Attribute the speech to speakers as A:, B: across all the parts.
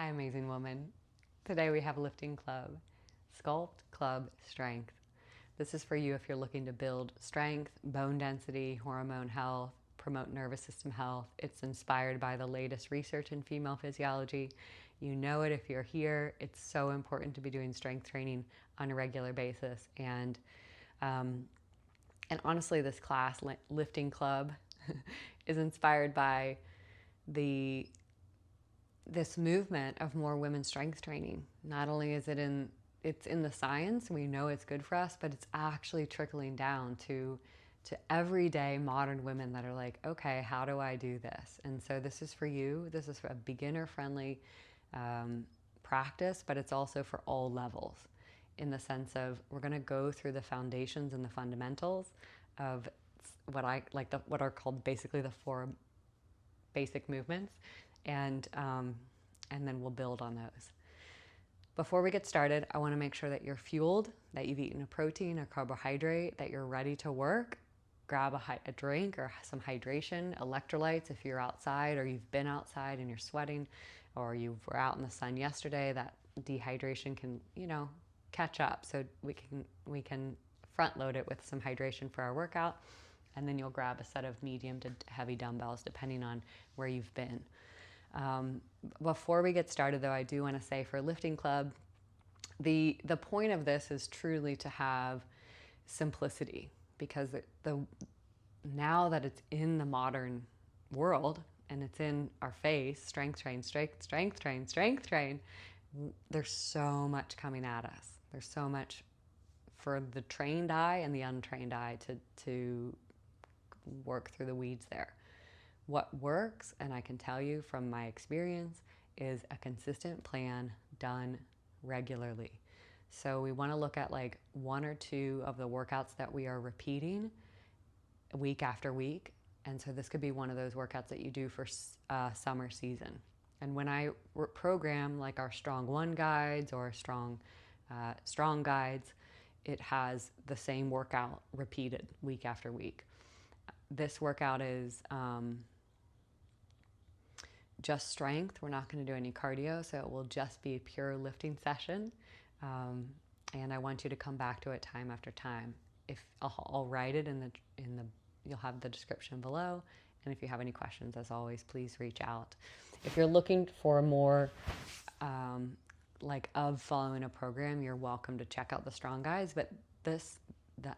A: Hi, amazing woman. Today we have lifting club, Sculpt Club Strength. This is for you if you're looking to build strength, bone density, hormone health, promote nervous system health. It's inspired by the latest research in female physiology. You know it if you're here. It's so important to be doing strength training on a regular basis. And honestly, this class, Lifting Club, is inspired by this movement of more women's strength training. Not only is it's in the science, we know it's good for us, but it's actually trickling down to everyday modern women that are like, okay, how do I do this? And so this is for you. This is a beginner-friendly practice, but it's also for all levels, in the sense of we're going to go through the foundations and the fundamentals of what are called basically the 4 basic movements, and then we'll build on those. Before we get started, I want to make sure that you're fueled, that you've eaten a protein or carbohydrate, that you're ready to work. Grab a drink or some hydration, electrolytes if you're outside or you've been outside and you're sweating, or you were out in the sun yesterday. That dehydration can, catch up. So we can front load it with some hydration for our workout, and then you'll grab a set of medium to heavy dumbbells depending on where you've been. Before we get started, though, I do want to say for Lifting Club, the point of this is truly to have simplicity, because now that it's in the modern world and it's in our face, strength train, there's so much coming at us. There's so much for the trained eye and the untrained eye to work through the weeds there. What works, and I can tell you from my experience, is a consistent plan done regularly. So we want to look at like 1 or 2 of the workouts that we are repeating week after week. And so this could be one of those workouts that you do for summer season. And when I program like our Strong 1 guides or Strong guides, it has the same workout repeated week after week. This workout is just strength. We're not going to do any cardio, so it will just be a pure lifting session. And I want you to come back to it time after time. If I'll write it you'll have the description below. And if you have any questions, as always, please reach out. If you're looking for more following a program, you're welcome to check out the Strong Guides. But the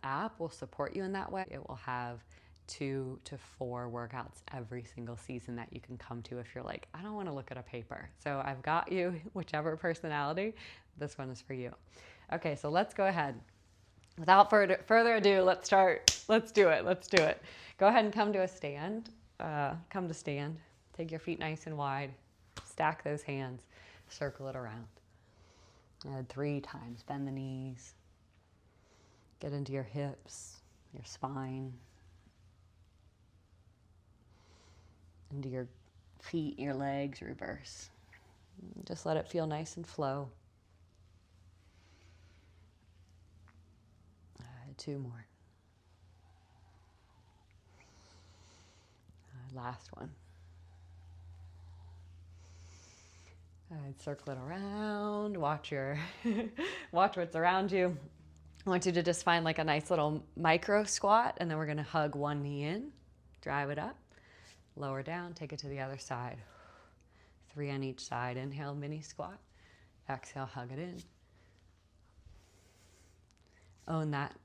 A: app will support you in that way. It will have 2 to 4 workouts every single season that you can come to if you're like, I don't want to look at a paper. So I've got you, whichever personality, this one is for you. Okay, so let's go ahead. Without further ado, let's start. Let's do it. Go ahead and come to a stand. Come to stand. Take your feet nice and wide. Stack those hands. Circle it around. 3 times. Bend the knees. Get into your hips, your spine, into your feet, your legs, reverse. Just let it feel nice and flow. 2 more. Last one. Circle it around. Watch what's around you. I want you to just find like a nice little micro squat, and then we're going to hug one knee in, drive it up, lower down, take it to the other side. 3 on each side. Inhale, mini squat. Exhale, hug it in. Own that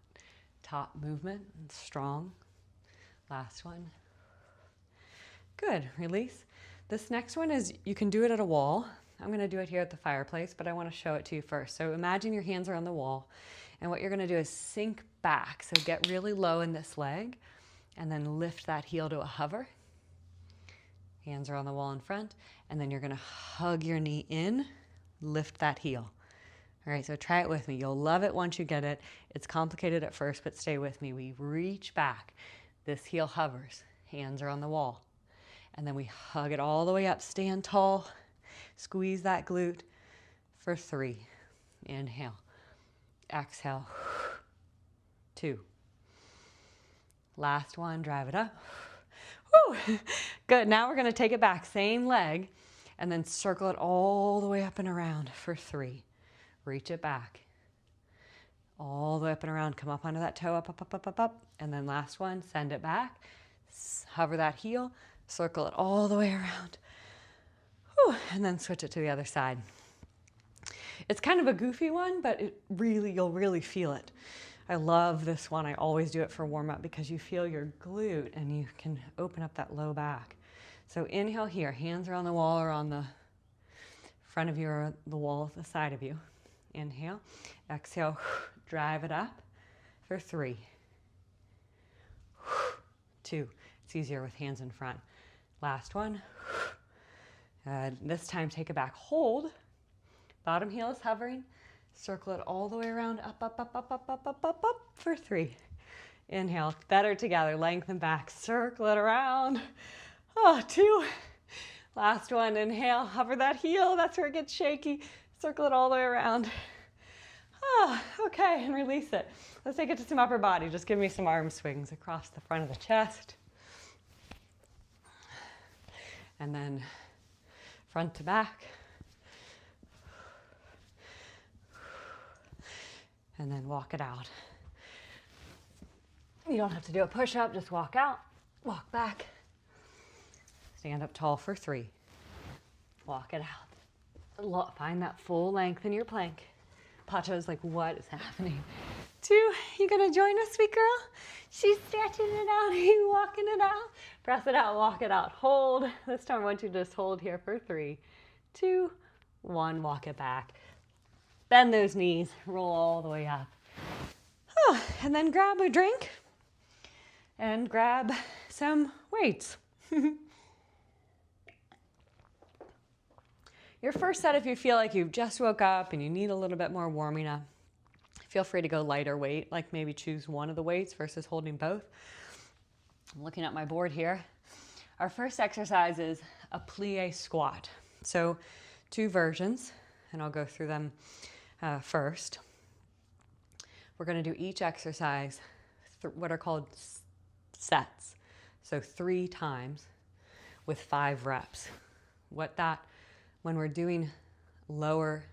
A: top movement. Strong. Last one. Good. Release. This next one is, you can do it at a wall. I'm going to do it here at the fireplace, but I want to show it to you first. So imagine your hands are on the wall, and what you're going to do is sink back. So get really low in this leg, and then lift that heel to a hover. Hands are on the wall in front, and then you're going to hug your knee in, lift that heel. All right, so try it with me. You'll love it once you get it. It's complicated at first, but stay with me. We reach back. This heel hovers. Hands are on the wall. And then we hug it all the way up. Stand tall. Squeeze that glute for 3. Inhale. Exhale. 2. Last one. Drive it up. Woo! Good. Now we're going to take it back. Same leg. and then circle it all the way up and around for 3. Reach it back. All the way up and around. Come up onto that toe, up, up, up, up, up, up. And then last one, send it back. Hover that heel, circle it all the way around. Whew, and then switch it to the other side. It's kind of a goofy one, but you'll really feel it. I love this one. I always do it for warm up because you feel your glute and you can open up that low back. So inhale here, hands are on the wall or on the front of you or the wall at the side of you. Inhale, exhale, drive it up for 3, 2. It's easier with hands in front. Last one. This time take it back, hold. Bottom heel is hovering. Circle it all the way around, up, up, up, up, up, up, up, up, up for 3. Inhale, better together, lengthen back, circle it around. 2. Last one, inhale, hover that heel, that's where it gets shaky. Circle it all the way around. Okay, and release it. Let's take it to some upper body. Just give me some arm swings across the front of the chest. And then front to back. And then walk it out. You don't have to do a push-up, just walk out, walk back. Stand up tall for 3. Walk it out. Find that full length in your plank. Pacho's like, what is happening? 2, you gonna join us, sweet girl? She's stretching it out, you walking it out. Press it out, walk it out, hold. This time I want you to just hold here for 3, 2, 1, walk it back. Bend those knees, roll all the way up. And then grab a drink and grab some weights. Your first set, if you feel like you've just woke up and you need a little bit more warming up, feel free to go lighter weight, like maybe choose one of the weights versus holding both. I'm looking at my board here. Our first exercise is a plie squat. So 2 versions, and I'll go through them first. We're going to do each exercise what are called sets. So 3 times with 5 reps. When we're doing lower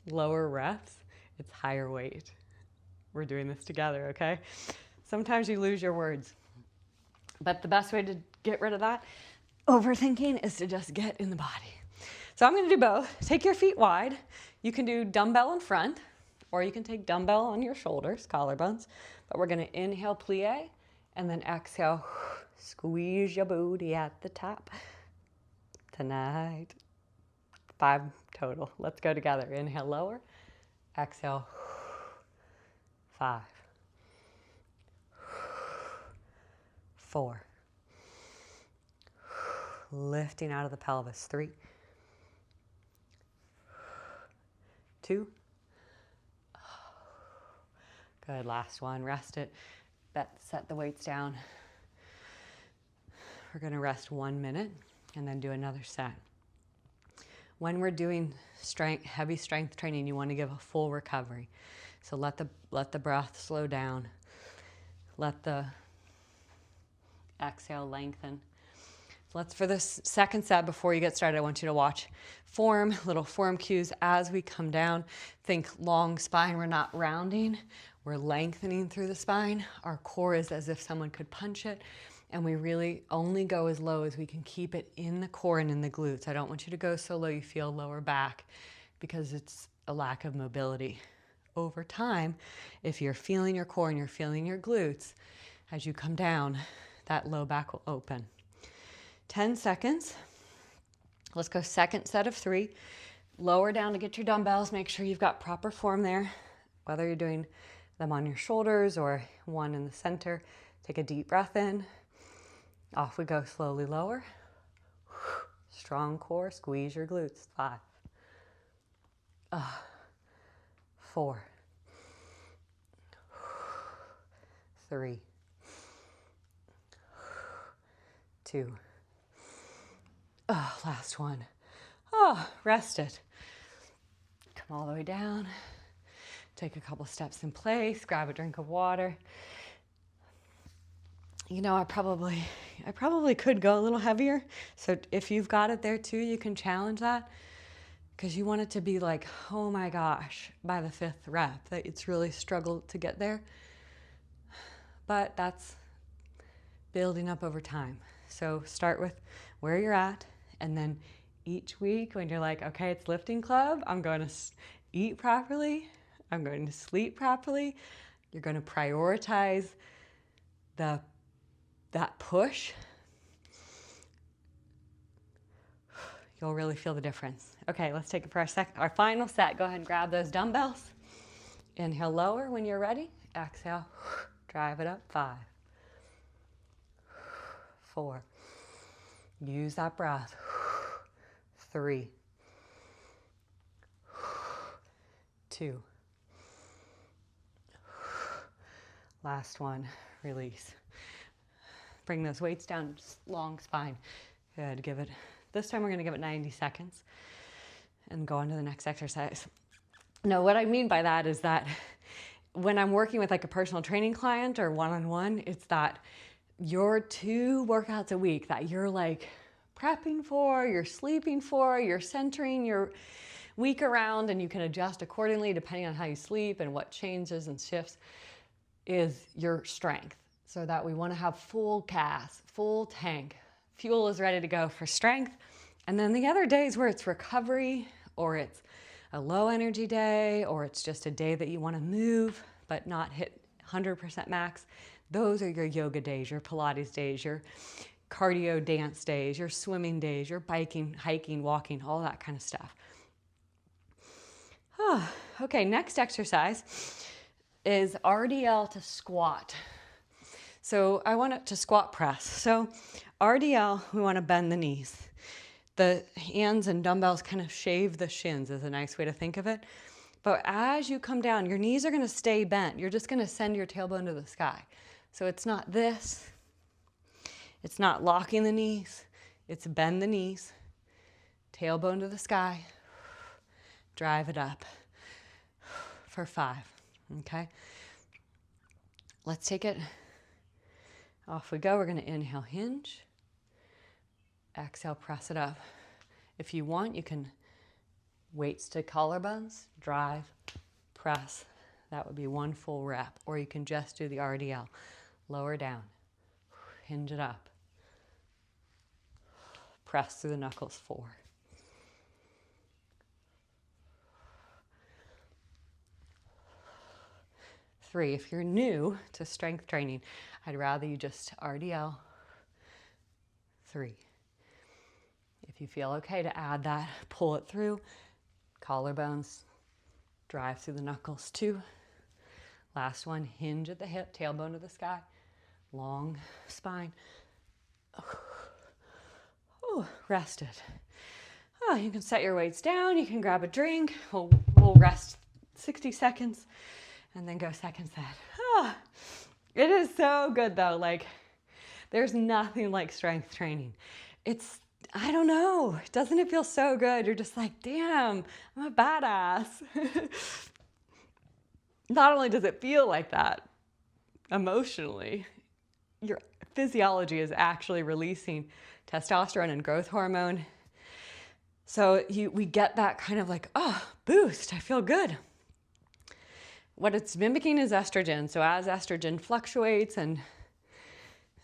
A: reps, it's higher weight. We're doing this together, okay? Sometimes you lose your words. But the best way to get rid of that overthinking is to just get in the body. So I'm going to do both. Take your feet wide. You can do dumbbell in front, or you can take dumbbell on your shoulders, collarbones. But we're going to inhale, plie, and then exhale, squeeze your booty at the top. Tonight. 5 total. Let's go together. Inhale, lower. Exhale. 5. 4. Lifting out of the pelvis. 3. 2. Good. Last one. Rest it. Set the weights down. We're going to rest 1 minute and then do another set. When we're doing heavy strength training, you want to give a full recovery. So let the breath slow down. Let the exhale lengthen. For this second set, before you get started, I want you to watch little form cues as we come down. Think long spine. We're not rounding. We're lengthening through the spine. Our core is as if someone could punch it. And we really only go as low as we can keep it in the core and in the glutes. I don't want you to go so low you feel lower back because it's a lack of mobility. Over time, if you're feeling your core and you're feeling your glutes, as you come down, that low back will open. 10 seconds. Let's go second set of 3. Lower down to get your dumbbells. Make sure you've got proper form there, whether you're doing them on your shoulders or one in the center. Take a deep breath in. Off we go, slowly lower. Strong core, squeeze your glutes. 5. 4. 3. 2. Last one. Rest it. Come all the way down. Take a couple steps in place. Grab a drink of water. You know, I probably I probably could go a little heavier. So if you've got it there too, you can challenge that, because you want it to be like, oh my gosh, by the 5th rep, that it's really struggled to get there. But that's building up over time. So start with where you're at, and then each week when you're like, okay, it's lifting club, I'm going to eat properly, I'm going to sleep properly, you're going to prioritize that push, you'll really feel the difference. Okay, let's take it for our final set. Go ahead and grab those dumbbells. Inhale, lower when you're ready. Exhale, drive it up. 5, 4. Use that breath. 3, 2. Last one, release. Bring those weights down, long spine. Good, give it, this time we're gonna give it 90 seconds and go on to the next exercise. Now, what I mean by that is that when I'm working with like a personal training client or one-on-one, it's that your 2 workouts a week that you're like prepping for, you're sleeping for, you're centering your week around, and you can adjust accordingly depending on how you sleep and what changes and shifts, is your strength. So that we want to have full gas, full tank. Fuel is ready to go for strength. And then the other days where it's recovery, or it's a low energy day, or it's just a day that you want to move but not hit 100% max, those are your yoga days, your Pilates days, your cardio dance days, your swimming days, your biking, hiking, walking, all that kind of stuff. Okay, next exercise is RDL to squat. So I want it to squat press. So RDL, we want to bend the knees. The hands and dumbbells kind of shave the shins is a nice way to think of it. But as you come down, your knees are going to stay bent. You're just going to send your tailbone to the sky. So it's not this. It's not locking the knees. It's bend the knees. Tailbone to the sky. Drive it up for 5. Okay? Let's take it. Off we go. We're going to inhale, hinge. Exhale, press it up. If you want, you can weights to collarbones, drive, press. That would be 1 full rep. Or you can just do the RDL. Lower down. Hinge it up. Press through the knuckles. 4. 3. If you're new to strength training, I'd rather you just RDL. 3. If you feel okay to add that, pull it through. Collarbones, drive through the knuckles. 2. Last one, hinge at the hip, tailbone to the sky. Long spine. Oh, rested. Oh, you can set your weights down. You can grab a drink. We'll rest 60 seconds and then go second set. Oh, it is so good though. Like, there's nothing like strength training. I don't know. Doesn't it feel so good? You're just like, damn, I'm a badass. Not only does it feel like that emotionally, your physiology is actually releasing testosterone and growth hormone. So we get that kind of like, oh, boost, I feel good. What it's mimicking is estrogen. So as estrogen fluctuates and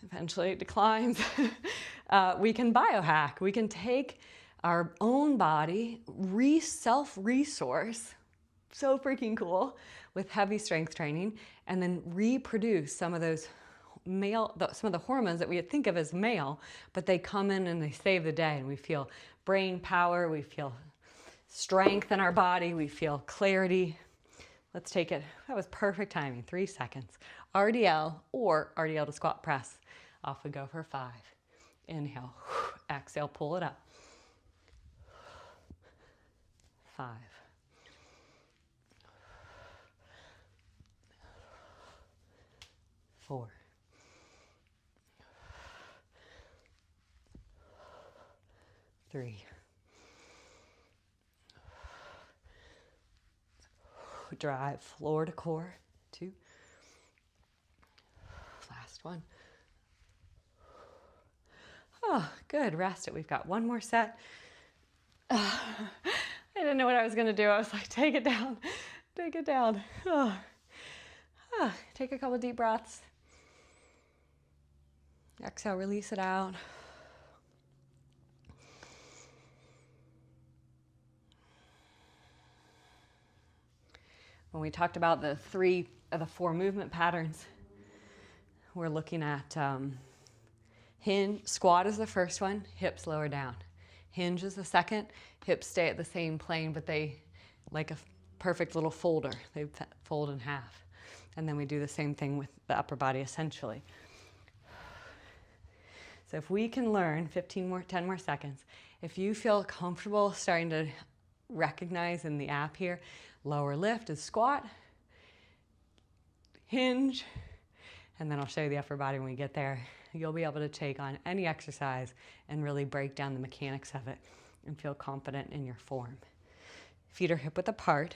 A: eventually it declines, we can biohack. We can take our own body, self-resource, so freaking cool, with heavy strength training, and then reproduce some of those some of the hormones that we think of as male, but they come in and they save the day, and we feel brain power, we feel strength in our body, we feel clarity. Let's take it. That was perfect timing. 3 seconds. RDL or RDL to squat press. Off we go for 5. Inhale. Exhale, pull it up. 5. 4. 3. Drive floor to core. 2. Last one. Good, rest it. We've got one more set. I didn't know what I was gonna do. I was like, take it down, take it down. Take a couple deep breaths. Exhale, release it out. When we talked about the 3 of the 4 movement patterns, we're looking at hinge. Squat is the first one, hips lower down. Hinge is the second, hips stay at the same plane, but they, like a perfect little folder, they fold in half. And then we do the same thing with the upper body essentially. So if we can learn 10 more seconds, if you feel comfortable starting to recognize in the app here, lower lift is squat, hinge, and then I'll show you the upper body when we get there. You'll be able to take on any exercise and really break down the mechanics of it and feel confident in your form. Feet are hip width apart,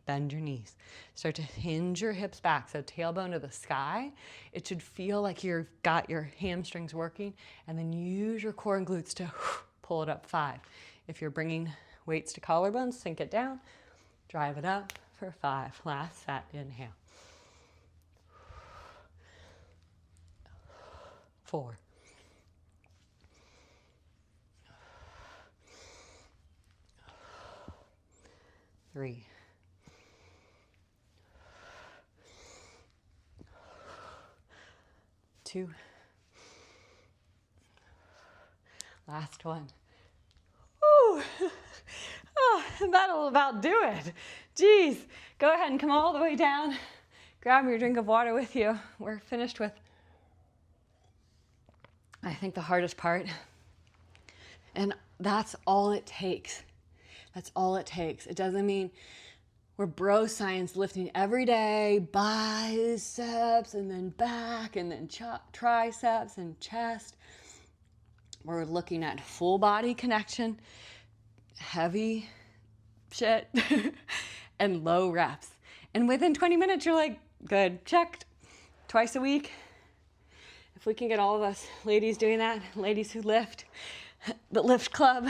A: bend your knees. Start to hinge your hips back, so tailbone to the sky. It should feel like you've got your hamstrings working, and then use your core and glutes to pull it up 5. If you're bringing weights to collarbones, sink it down, drive it up for 5. Last set, inhale. 4. 3. 2. Last one. Ooh. Oh, that'll about do it. Geez, go ahead and come all the way down. Grab your drink of water with you. We're finished with, I think, the hardest part. And that's all it takes. That's all it takes. It doesn't mean we're bro science lifting every day, biceps and then back and then triceps and chest. We're looking at full body connection, heavy shit, and low reps. And within 20 minutes, you're like, good, checked. Twice a week. If we can get all of us ladies doing that, ladies who lift, the lift club,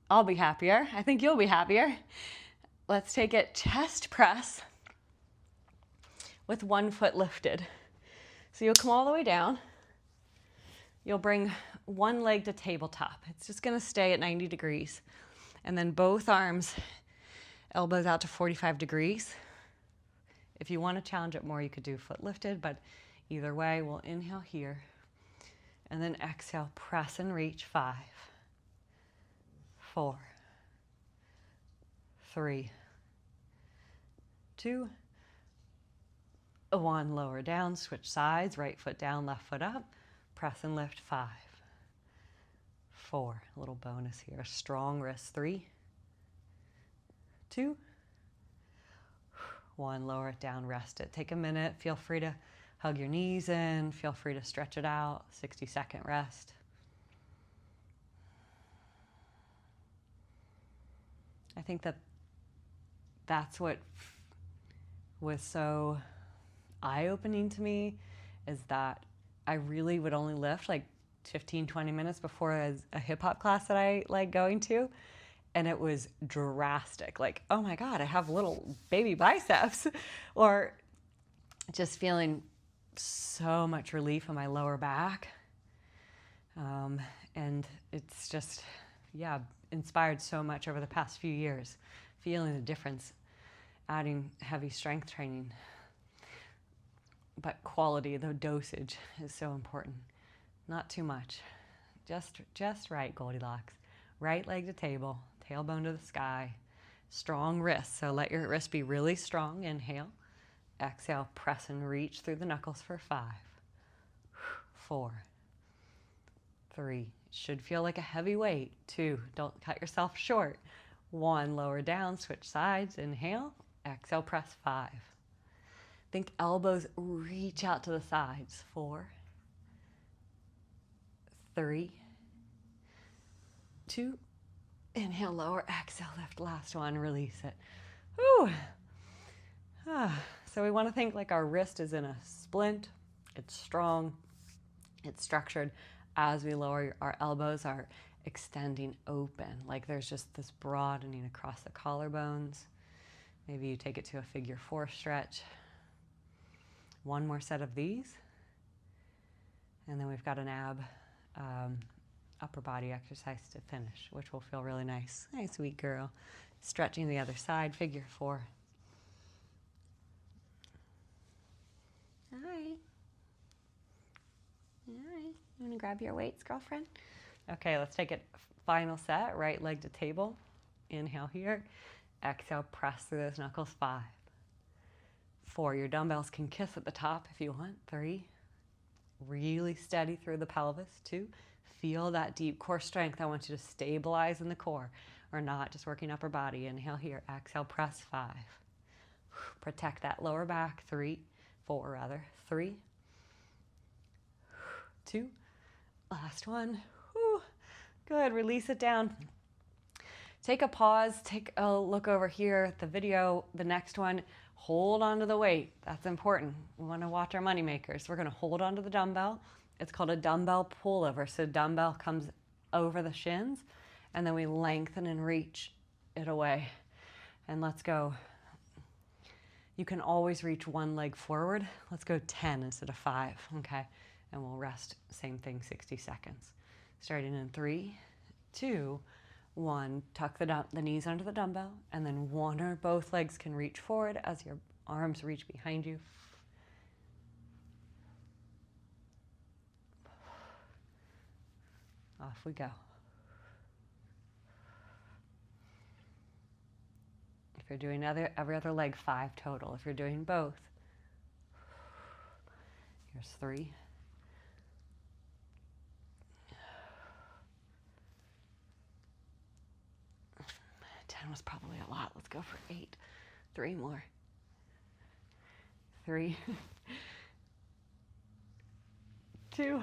A: I'll be happier. I think you'll be happier. Let's take it chest press with one foot lifted. So you'll come all the way down. You'll bring one leg to tabletop. It's just gonna stay at 90 degrees. And then both arms, elbows out to 45 degrees. If you wanna challenge it more, you could do foot lifted, but either way, we'll inhale here. And then exhale, press and reach. 5, 4, 3, 2, 1. Lower down, switch sides, right foot down, left foot up. Press and lift. 5, 4. A little bonus here. Strong wrist. 3, 2, 1. Lower it down, rest it. Take a minute. Feel free to hug your knees in. Feel free to stretch it out. 60-second rest. I think that's what was so eye-opening to me, is that I really would only lift like 15, 20 minutes before a hip-hop class that I like going to. And it was drastic. Like, oh my God, I have little baby biceps. Or just feeling so much relief in my lower back. And it's just, yeah, inspired so much over the past few years, feeling the difference, adding heavy strength training. But quality, the dosage is so important. Not too much, just right, Goldilocks. Right leg to table, tailbone to the sky, strong wrists. So let your wrist be really strong. Inhale, exhale, press and reach through the knuckles for 5, 4, 3. Should feel like a heavy weight. 2, don't cut yourself short. 1, lower down, switch sides. Inhale, exhale, press. 5. Think elbows reach out to the sides. 4, 3, 2. Inhale, lower, exhale, lift. Last one, release it. Whew. So we want to think like our wrist is in a splint. It's strong, it's structured. As we lower, our elbows are extending open, like there's just this broadening across the collarbones. Maybe you take it to a figure 4 stretch. One more set of these. And then we've got an upper body exercise to finish, which will feel really nice. Nice, sweet girl. Stretching the other side, figure 4. Hi. Hi. You want to grab your weights, girlfriend? Okay, let's take it. Final set, right leg to table. Inhale here. Exhale, press through those knuckles. 5, 4. Your dumbbells can kiss at the top if you want. 3. Really steady through the pelvis. 2. Feel that deep core strength. I want you to stabilize in the core. Or not, just working upper body. Inhale here. Exhale, press. 5. Protect that lower back. 4 rather. 3, 2. Last one. Whew. Good. Release it down. Take a pause. Take a look over here at the video. The next one. Hold on to the weight. That's important. We want to watch our money makers. We're going to hold on to the dumbbell. It's called a dumbbell pullover. So dumbbell comes over the shins, and then we lengthen and reach it away. And let's go. You can always reach one leg forward. Let's go 10 instead of 5, okay? And we'll rest, same thing, 60 seconds. Starting in 3, 2, 1. Tuck the knees under the dumbbell, and then one or both legs can reach forward as your arms reach behind you. Off we go. If you're doing every other leg, 5 total. If you're doing both, here's 3. 10 was probably a lot. Let's go for 8. 3 more. 3, 2.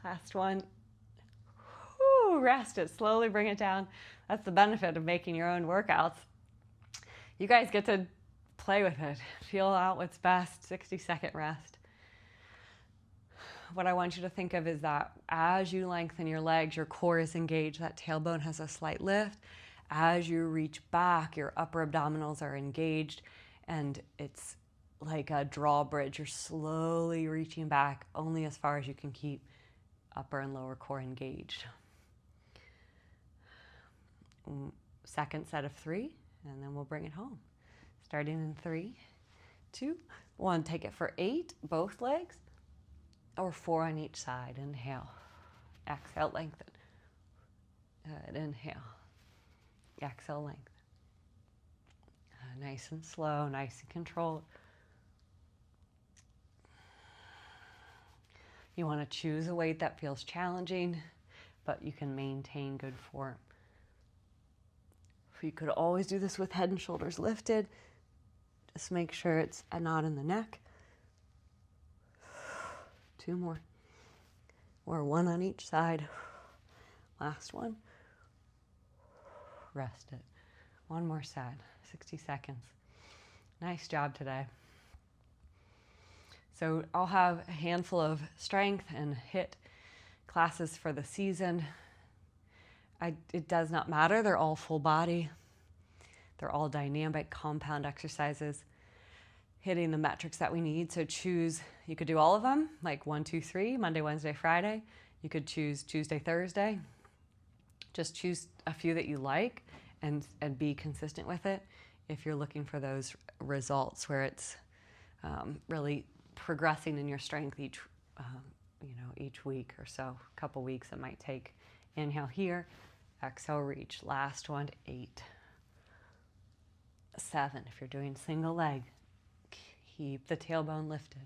A: Last one. Whew, rest it. Slowly bring it down. That's the benefit of making your own workouts. You guys get to play with it. Feel out what's best. 60-second rest. What I want you to think of is that as you lengthen your legs, your core is engaged. That tailbone has a slight lift. As you reach back, your upper abdominals are engaged, and it's like a drawbridge. You're slowly reaching back only as far as you can keep upper and lower core engaged. Second set of 3, and then we'll bring it home. Starting in 3, 2, 1. Take it for 8, both legs, or 4 on each side. Inhale. Exhale, lengthen. Good. Inhale. Exhale, lengthen. Nice and slow, nice and controlled. You want to choose a weight that feels challenging, but you can maintain good form. You could always do this with head and shoulders lifted. Just make sure it's a knot in the neck. 2 more. Or 1 on each side. Last one. Rest it. 1 more set. 60 seconds. Nice job today. So I'll have a handful of strength and HIIT classes for the season. It does not matter. They're all full body. They're all dynamic compound exercises, hitting the metrics that we need. So choose, you could do all of them, like 1, 2, 3, Monday, Wednesday, Friday. You could choose Tuesday, Thursday. Just choose a few that you like and be consistent with it if you're looking for those results where it's really progressing in your strength each week or so. A couple weeks it might take. Inhale here, exhale, reach. Last one, 8. 7. If you're doing single leg, keep the tailbone lifted.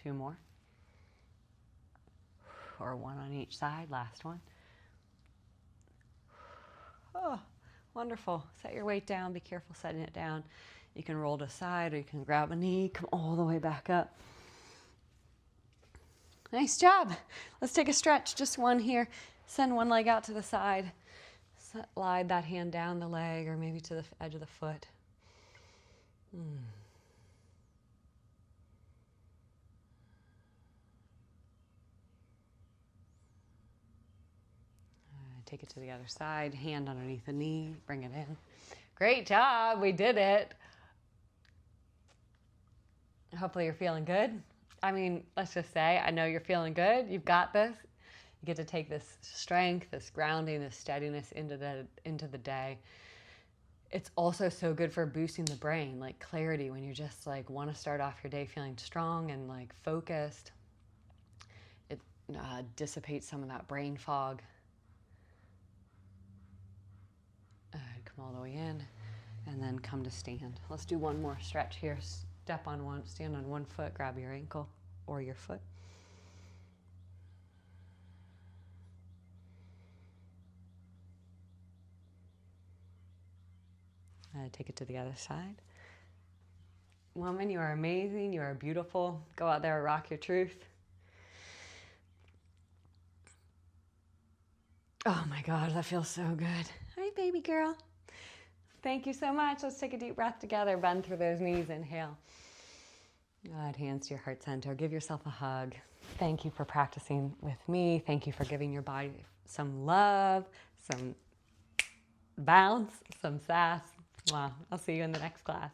A: 2 more. Or 1 on each side. Last one. Oh, wonderful. Set your weight down. Be careful setting it down. You can roll to the side or you can grab a knee. Come all the way back up. Nice job. Let's take a stretch, just one here. Send one leg out to the side. Slide that hand down the leg or maybe to the edge of the foot. Take it to the other side, hand underneath the knee, bring it in. Great job, we did it. Hopefully you're feeling good. I mean, let's just say, I know you're feeling good. You've got this. You get to take this strength, this grounding, this steadiness into the day. It's also so good for boosting the brain, like clarity, when you just like want to start off your day feeling strong and like focused. It dissipates some of that brain fog. Come all the way in and then come to stand. Let's do one more stretch here. Stand on one foot, grab your ankle or your foot. Take it to the other side. Woman, you are amazing. You are beautiful. Go out there and rock your truth. Oh my God, that feels so good. Hi, baby girl. Thank you so much. Let's take a deep breath together. Bend through those knees. Inhale. Good. Hands to your heart center. Give yourself a hug. Thank you for practicing with me. Thank you for giving your body some love, some bounce, some sass. Wow. I'll see you in the next class.